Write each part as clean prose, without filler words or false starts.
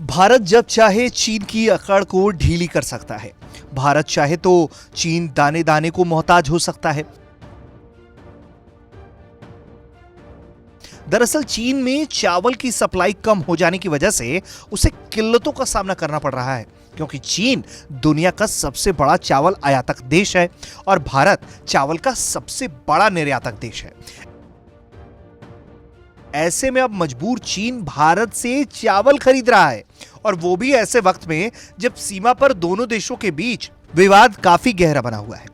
भारत जब चाहे चीन की अकड़ को ढीली कर सकता है। भारत चाहे तो चीन दाने दाने को मोहताज हो सकता है। दरअसल चीन में चावल की सप्लाई कम हो जाने की वजह से उसे किल्लतों का सामना करना पड़ रहा है, क्योंकि चीन दुनिया का सबसे बड़ा चावल आयातक देश है और भारत चावल का सबसे बड़ा निर्यातक देश है। ऐसे में अब मजबूर चीन भारत से चावल खरीद रहा है, और वो भी ऐसे वक्त में जब सीमा पर दोनों देशों के बीच विवाद काफी गहरा बना हुआ है।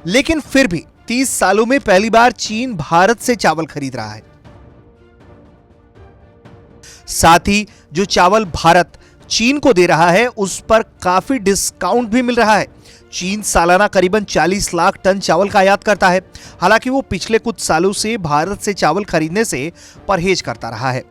लेकिन फिर भी 30 सालों में पहली बार चीन भारत से चावल खरीद रहा है। साथ ही जो चावल भारत चीन को दे रहा है उस पर काफी डिस्काउंट भी मिल रहा है। चीन सालाना करीबन 40 लाख टन चावल का आयात करता है। हालांकि वो पिछले कुछ सालों से भारत से चावल खरीदने से परहेज करता रहा है।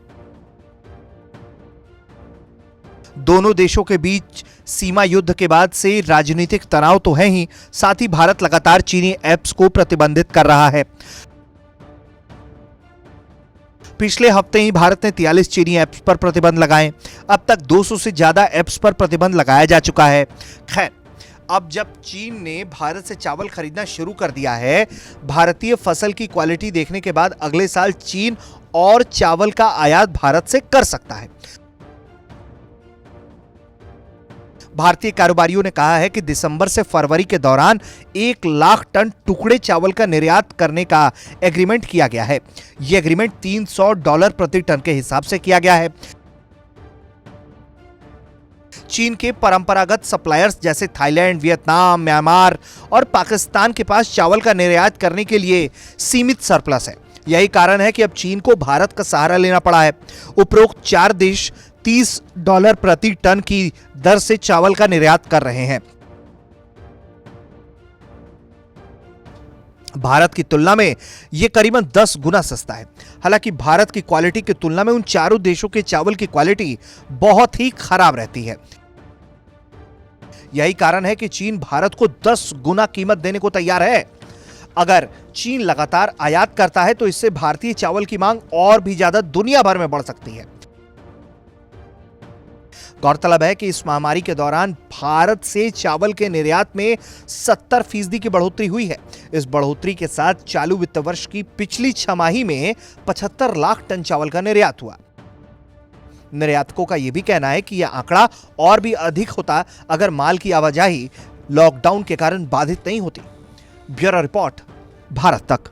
दोनों देशों के बीच सीमा युद्ध के बाद से राजनीतिक तनाव तो है ही, साथ ही भारत लगातार चीनी ऐप्स को प्रतिबंधित कर रहा है। पिछले हफ्ते ही भारत ने 43 चीनी ऐप्स पर प्रतिबंध लगाए। अब तक 200 से ज्यादा ऐप्स पर प्रतिबंध लगाया जा चुका है। खैर, अब जब चीन ने भारत से चावल खरीदना शुरू कर दिया है, भारतीय फसल की क्वालिटी देखने के बाद अगले साल चीन और चावल का आयात भारत से कर सकता है। भारतीय कारोबारियों ने कहा है कि दिसंबर से फरवरी के दौरान 1 लाख टन टुकड़े चावल का निर्यात करने का एग्रीमेंट किया गया है। यह एग्रीमेंट $300 प्रति टन के हिसाब से किया गया है। चीन के परंपरागत सप्लायर्स जैसे थाईलैंड, वियतनाम, म्यांमार और पाकिस्तान के पास चावल का निर्यात करने के लिए सीमित सरप्लस है। यही कारण है कि अब चीन को भारत का सहारा लेना पड़ा है। उपरोक्त 4 देश $30 प्रति टन की दर से चावल का निर्यात कर रहे हैं। भारत की तुलना में यह करीबन 10 गुना सस्ता है। हालांकि भारत की क्वालिटी की तुलना में उन चारों देशों के चावल की क्वालिटी बहुत ही खराब रहती है। यही कारण है कि चीन भारत को 10 गुना कीमत देने को तैयार है। अगर चीन लगातार आयात करता है तो इससे भारतीय चावल की मांग और भी ज्यादा दुनिया भर में बढ़ सकती है। गौरतलब है कि इस महामारी के दौरान भारत से चावल के निर्यात में 70% की बढ़ोतरी हुई है। इस बढ़ोतरी के साथ चालू वित्त वर्ष की पिछली छमाही में 75 लाख टन चावल का निर्यात हुआ। निर्यातकों का यह भी कहना है कि यह आंकड़ा और भी अधिक होता अगर माल की आवाजाही लॉकडाउन के कारण बाधित नहीं होती। ब्यूरो रिपोर्ट, भारत तक।